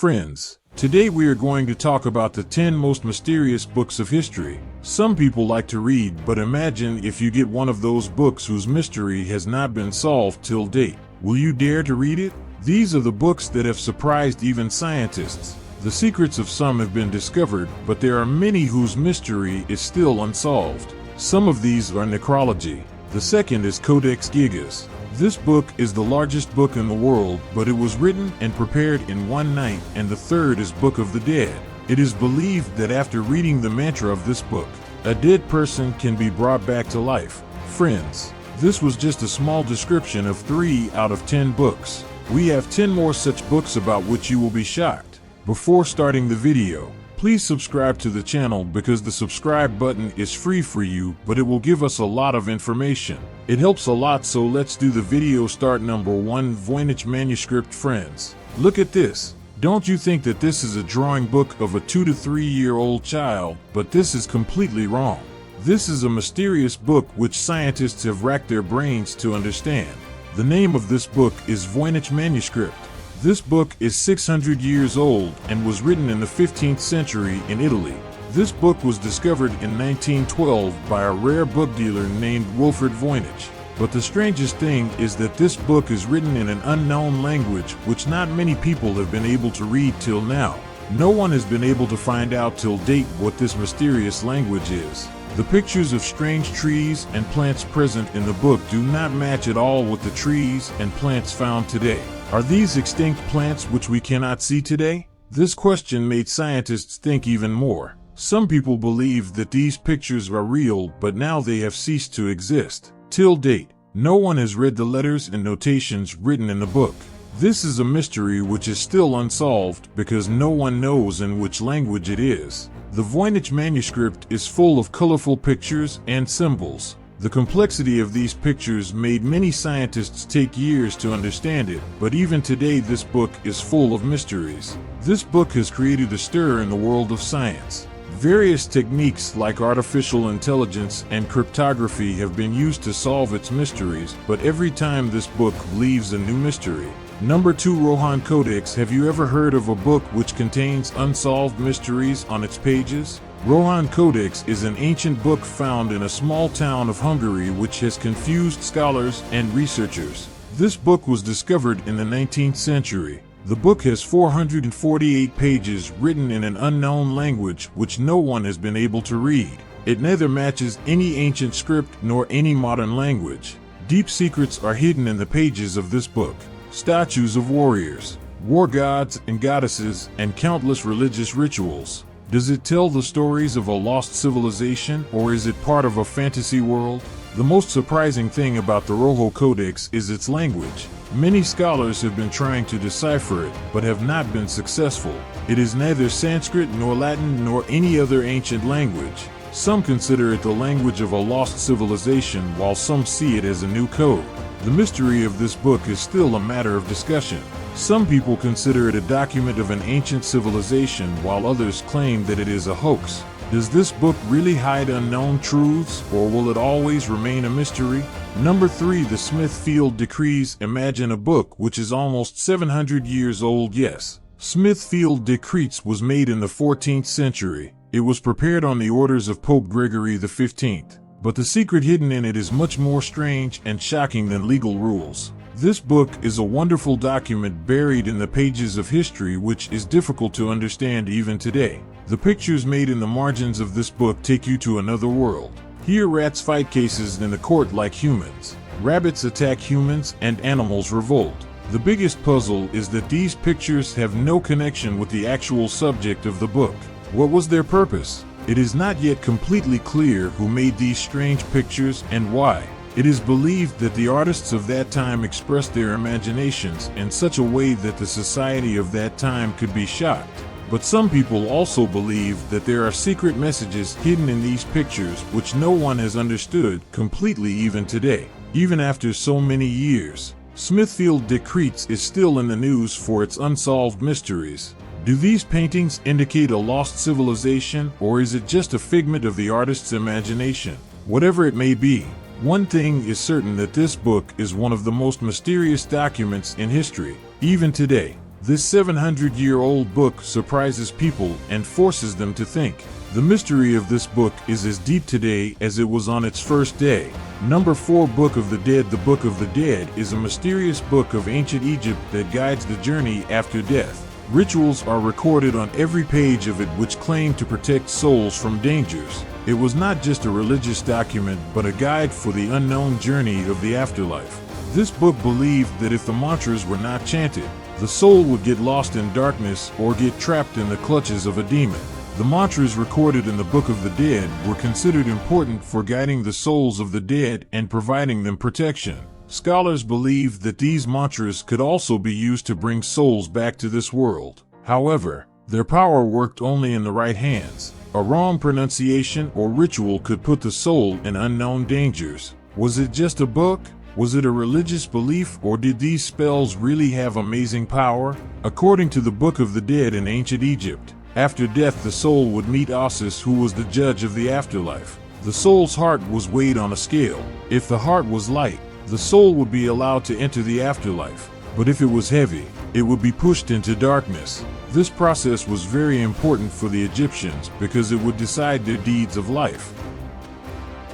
Friends, today we are going to talk about the 10 most mysterious books of history. Some people like to read, but imagine if you get one of those books whose mystery has not been solved till date. Will you dare to read it? These are the books that have surprised even scientists. The secrets of some have been discovered, but there are many whose mystery is still unsolved. Some of these are necrology. The second is Codex Gigas. This book is the largest book in the world, but it was written and prepared in one night. And the third is Book of the Dead. It is believed that after reading the mantra of this book, a dead person can be brought back to life. Friends, this was just a small description of 3 out of 10 books. We have 10 more such books about which you will be shocked. Before starting the video, please subscribe to the channel because the subscribe button is free for you, but it will give us a lot of information. It helps a lot, so let's do the video. Start number 1, Voynich Manuscript. Friends, look at this. Don't you think that this is a drawing book of a 2 to 3 year old child? But this is completely wrong. This is a mysterious book which scientists have racked their brains to understand. The name of this book is Voynich Manuscript. This book is 600 years old and was written in the 15th century in Italy. This book was discovered in 1912 by a rare book dealer named Wilfred Voynich. But the strangest thing is that this book is written in an unknown language which not many people have been able to read till now. No one has been able to find out till date what this mysterious language is. The pictures of strange trees and plants present in the book do not match at all with the trees and plants found today. Are these extinct plants which we cannot see today? This question made scientists think even more. Some people believe that these pictures are real, but now they have ceased to exist. Till date, no one has read the letters and notations written in the book. This is a mystery which is still unsolved because no one knows in which language it is. The Voynich manuscript is full of colorful pictures and symbols. The complexity of these pictures made many scientists take years to understand it, but even today this book is full of mysteries. This book has created a stir in the world of science. Various techniques like artificial intelligence and cryptography have been used to solve its mysteries, but every time this book leaves a new mystery. Number 2, Rohan Codex. Have you ever heard of a book which contains unsolved mysteries on its pages? Rohan Codex is an ancient book found in a small town of Hungary which has confused scholars and researchers. This book was discovered in the 19th century. The book has 448 pages written in an unknown language which no one has been able to read. It neither matches any ancient script nor any modern language. Deep secrets are hidden in the pages of this book. Statues of warriors, war gods and goddesses, and countless religious rituals. Does it tell the stories of a lost civilization, or is it part of a fantasy world? The most surprising thing about the Rohan Codex is its language. Many scholars have been trying to decipher it, but have not been successful. It is neither Sanskrit nor Latin nor any other ancient language. Some consider it the language of a lost civilization, while some see it as a new code. The mystery of this book is still a matter of discussion. Some people consider it a document of an ancient civilization, while others claim that it is a hoax. Does this book really hide unknown truths, or will it always remain a mystery? Number 3, the Smithfield Decrees. Imagine a book which is almost 700 years old. Yes, Smithfield Decrees was made in the 14th century. It was prepared on the orders of Pope Gregory XV. But the secret hidden in it is much more strange and shocking than legal rules. This book is a wonderful document buried in the pages of history which is difficult to understand even today. The pictures made in the margins of this book take you to another world. Here rats fight cases in the court like humans. Rabbits attack humans and animals revolt. The biggest puzzle is that these pictures have no connection with the actual subject of the book. What was their purpose? It is not yet completely clear who made these strange pictures and why. It is believed that the artists of that time expressed their imaginations in such a way that the society of that time could be shocked. But some people also believe that there are secret messages hidden in these pictures which no one has understood completely even today. Even after so many years, Smithfield Decrees is still in the news for its unsolved mysteries. Do these paintings indicate a lost civilization, or is it just a figment of the artist's imagination? Whatever it may be, one thing is certain, that this book is one of the most mysterious documents in history. Even today, This 700-year-old book surprises people and forces them to think. The mystery of this book is as deep today as it was on its first day. Number 4, Book of the Dead. The Book of the Dead is a mysterious book of ancient Egypt that guides the journey after death. Rituals are recorded on every page of it which claim to protect souls from dangers. It was not just a religious document, but a guide for the unknown journey of the afterlife. This book believed that if the mantras were not chanted, the soul would get lost in darkness or get trapped in the clutches of a demon. The mantras recorded in the Book of the Dead were considered important for guiding the souls of the dead and providing them protection. Scholars believe that these mantras could also be used to bring souls back to this world. However, their power worked only in the right hands. A wrong pronunciation or ritual could put the soul in unknown dangers. Was it just a book? Was it a religious belief, or did these spells really have amazing power? According to the Book of the Dead in ancient Egypt, after death the soul would meet Isis, who was the judge of the afterlife. The soul's heart was weighed on a scale. If the heart was light, the soul would be allowed to enter the afterlife, but if it was heavy, it would be pushed into darkness. This process was very important for the Egyptians because it would decide their deeds of life.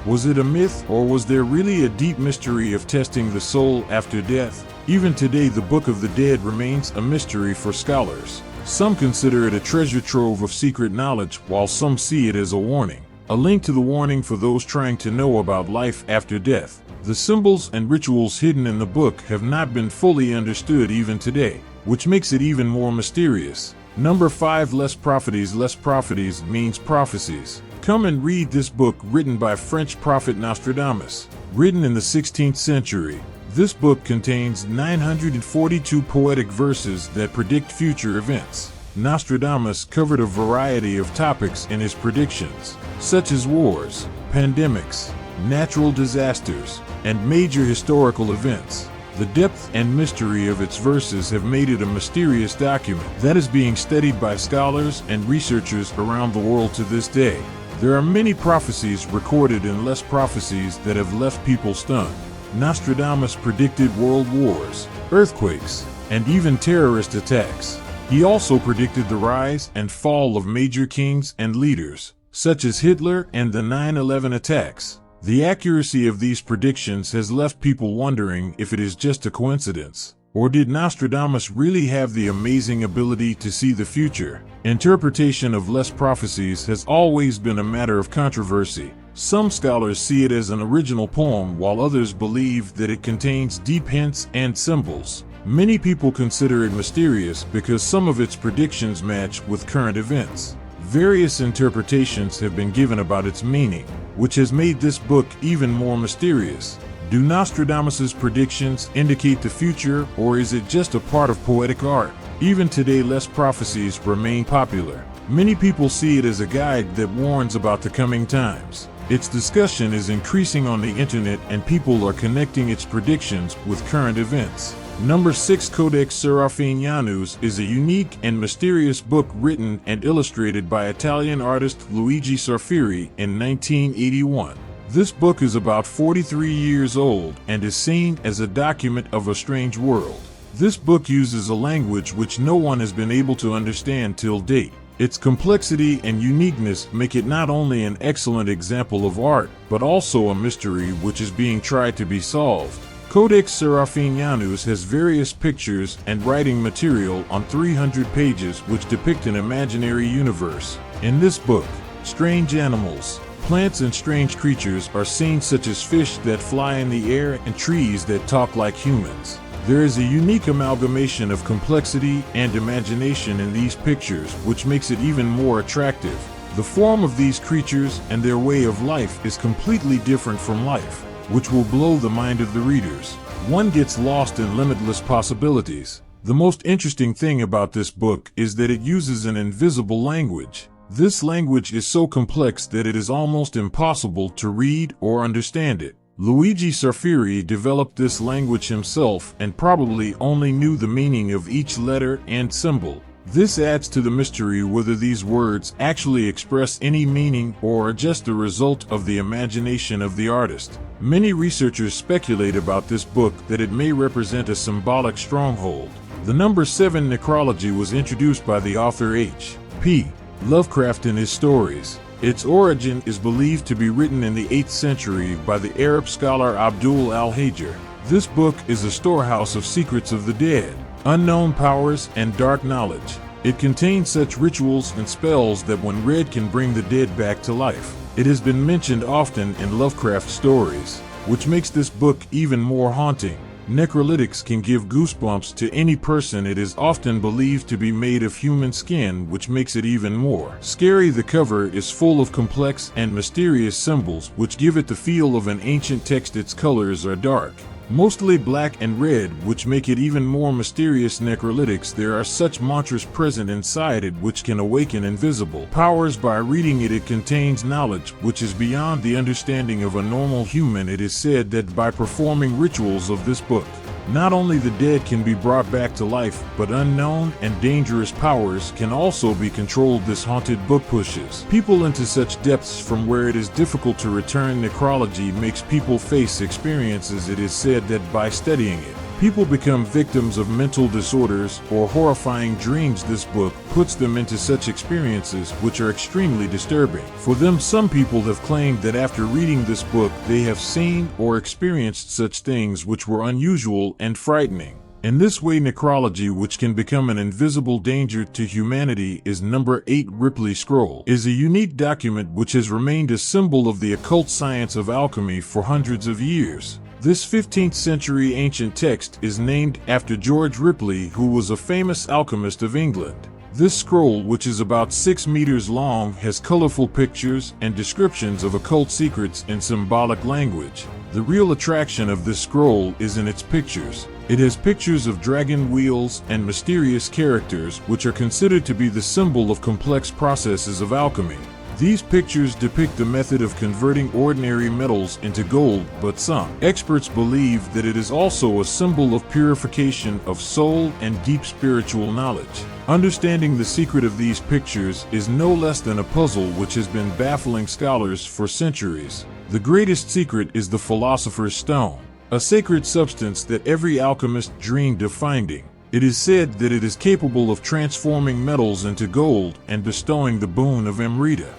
Was it a myth, or was there really a deep mystery of testing the soul after death? Even today, the Book of the Dead remains a mystery for scholars. Some consider it a treasure trove of secret knowledge, while some see it as a warning. A link to the warning for those trying to know about life after death. The symbols and rituals hidden in the book have not been fully understood even today, which makes it even more mysterious. Number 5, Les Prophéties. Les Prophéties means prophecies. Come and read this book written by French prophet Nostradamus. Written in the 16th century, this book contains 942 poetic verses that predict future events. Nostradamus covered a variety of topics in his predictions, such as wars, pandemics, natural disasters, and major historical events. The depth and mystery of its verses have made it a mysterious document that is being studied by scholars and researchers around the world to this day. There are many prophecies recorded in Les Prophéties that have left people stunned. Nostradamus predicted world wars, earthquakes, and even terrorist attacks. He also predicted the rise and fall of major kings and leaders, such as Hitler and the 9/11 attacks. The accuracy of these predictions has left people wondering if it is just a coincidence, or did Nostradamus really have the amazing ability to see the future? Interpretation of Les Prophéties has always been a matter of controversy. Some scholars see it as an original poem, while others believe that it contains deep hints and symbols. Many people consider it mysterious because some of its predictions match with current events. Various interpretations have been given about its meaning, which has made this book even more mysterious. Do Nostradamus's predictions indicate the future, or is it just a part of poetic art? Even today, Les Prophéties remain popular. Many people see it as a guide that warns about the coming times. Its discussion is increasing on the internet, and people are connecting its predictions with current events. Number 6, Codex Serafinianus is a unique and mysterious book written and illustrated by Italian artist Luigi Sarfiri in 1981. This book is about 43 years old and is seen as a document of a strange world. This book uses a language which no one has been able to understand till date. Its complexity and uniqueness make it not only an excellent example of art, but also a mystery which is being tried to be solved. Codex Serafinianus has various pictures and writing material on 300 pages which depict an imaginary universe. In this book, strange animals, plants and strange creatures are seen, such as fish that fly in the air and trees that talk like humans. There is a unique amalgamation of complexity and imagination in these pictures, which makes it even more attractive. The form of these creatures and their way of life is completely different from life, which will blow the mind of the readers. One gets lost in limitless possibilities. The most interesting thing about this book is that it uses an invisible language. This language is so complex that it is almost impossible to read or understand it. Luigi Sarfiri developed this language himself and probably only knew the meaning of each letter and symbol. This adds to the mystery whether these words actually express any meaning or are just the result of the imagination of the artist. Many researchers speculate about this book that it may represent a symbolic stronghold. The number 7 necrology was introduced by the author H.P. Lovecraft in his stories. Its origin is believed to be written in the 8th century by the Arab scholar Abdul al-Hajar. This book is a storehouse of secrets of the dead, unknown powers, and dark knowledge. It contains such rituals and spells that when read can bring the dead back to life. It has been mentioned often in Lovecraft stories, which makes this book even more haunting. Necrolytics can give goosebumps to any person. It is often believed to be made of human skin, which makes it even more scary. The cover is full of complex and mysterious symbols, which give it the feel of an ancient text. Its colors are dark, mostly black and red, which make it even more mysterious. Necrolytics, there are such mantras present inside it which can awaken invisible powers by reading it. It contains knowledge which is beyond the understanding of a normal human. It is said that by performing rituals of this book, not only the dead can be brought back to life, but unknown and dangerous powers can also be controlled. This haunted book pushes people into such depths from where it is difficult to return. Necrology makes people face experiences. It is said that by studying it, people become victims of mental disorders or horrifying dreams. This book puts them into such experiences which are extremely disturbing. For them, some people have claimed that after reading this book, they have seen or experienced such things which were unusual and frightening. In this way, necrology, which can become an invisible danger to humanity, is number 8. Ripley Scroll is a unique document which has remained a symbol of the occult science of alchemy for hundreds of years. This 15th century ancient text is named after George Ripley, who was a famous alchemist of England. This scroll, which is about 6 meters long, has colorful pictures and descriptions of occult secrets in symbolic language. The real attraction of this scroll is in its pictures. It has pictures of dragon wheels and mysterious characters, which are considered to be the symbol of complex processes of alchemy. These pictures depict the method of converting ordinary metals into gold, but some experts believe that it is also a symbol of purification of soul and deep spiritual knowledge. Understanding the secret of these pictures is no less than a puzzle which has been baffling scholars for centuries. The greatest secret is the Philosopher's Stone, a sacred substance that every alchemist dreamed of finding. It is said that it is capable of transforming metals into gold and bestowing the boon of Amrita.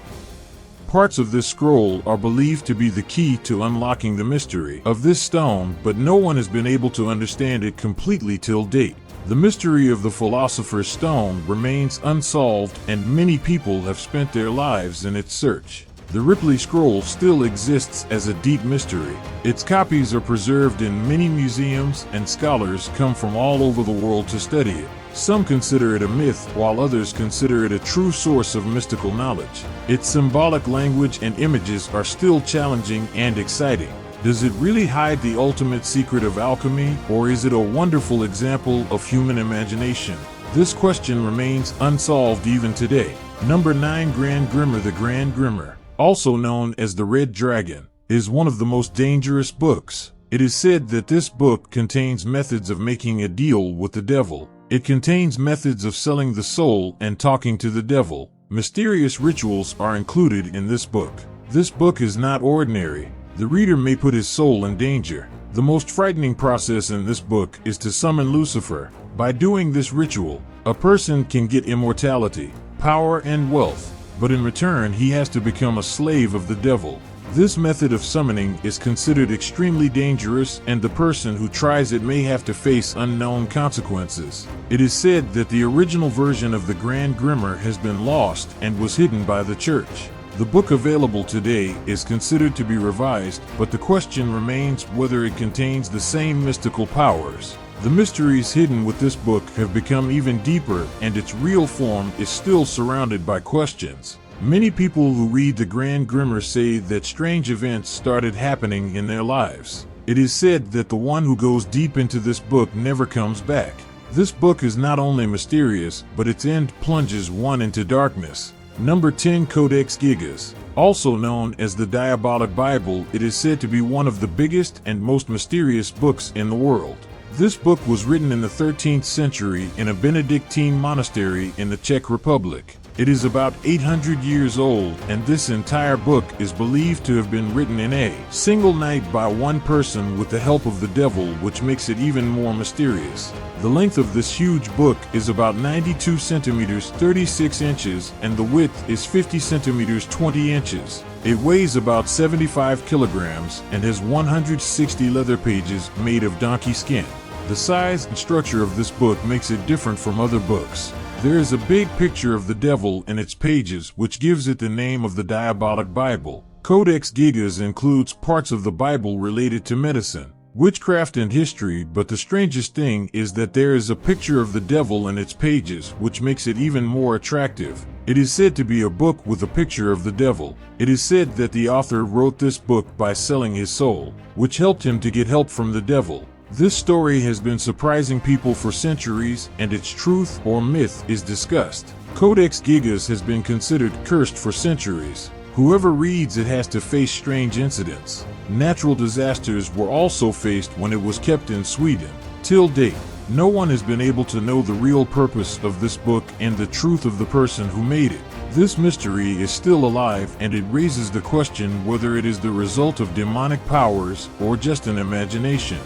Parts of this scroll are believed to be the key to unlocking the mystery of this stone, but no one has been able to understand it completely till date. The mystery of the Philosopher's Stone remains unsolved, and many people have spent their lives in its search. The Ripley Scroll still exists as a deep mystery. Its copies are preserved in many museums, and scholars come from all over the world to study it. Some consider it a myth, while others consider it a true source of mystical knowledge. Its symbolic language and images are still challenging and exciting. Does it really hide the ultimate secret of alchemy, or is it a wonderful example of human imagination? This question remains unsolved even today. Number 9. Grand Grimmer. The Grand Grimmer, also known as the Red Dragon, is one of the most dangerous books. It is said that this book contains methods of making a deal with the devil. It contains methods of selling the soul and talking to the devil. Mysterious rituals are included in this book. This book is not ordinary. The reader may put his soul in danger. The most frightening process in this book is to summon Lucifer. By doing this ritual, a person can get immortality, power, and wealth, but in return he has to become a slave of the devil. This method of summoning is considered extremely dangerous, and the person who tries it may have to face unknown consequences. It is said that the original version of the Grand Grimmer has been lost and was hidden by the church. The book available today is considered to be revised, but the question remains whether it contains the same mystical powers. The mysteries hidden with this book have become even deeper, and its real form is still surrounded by questions. Many people who read the Grand Grimmer say that strange events started happening in their lives. It is said that the one who goes deep into this book never comes back. This book is not only mysterious, but its end plunges one into darkness. Number 10. Codex Gigas, also known as the Diabolic Bible, it is said to be one of the biggest and most mysterious books in the world. This book was written in the 13th century in a Benedictine monastery in the Czech Republic. It is about 800 years old, and this entire book is believed to have been written in a single night by one person with the help of the devil, which makes it even more mysterious. The length of this huge book is about 92 centimeters 36 inches, and the width is 50 centimeters 20 inches. It weighs about 75 kilograms and has 160 leather pages made of donkey skin. The size and structure of this book makes it different from other books. There is a big picture of the devil in its pages, which gives it the name of the Diabolic Bible. Codex Gigas includes parts of the Bible related to medicine, witchcraft, and history, but the strangest thing is that there is a picture of the devil in its pages, which makes it even more attractive. It is said to be a book with a picture of the devil. It is said that the author wrote this book by selling his soul, which helped him to get help from the devil. This story has been surprising people for centuries, and its truth or myth is discussed. Codex Gigas has been considered cursed for centuries. Whoever reads it has to face strange incidents. Natural disasters were also faced when it was kept in Sweden. Till date, no one has been able to know the real purpose of this book and the truth of the person who made it. This mystery is still alive, and it raises the question whether it is the result of demonic powers or just an imagination.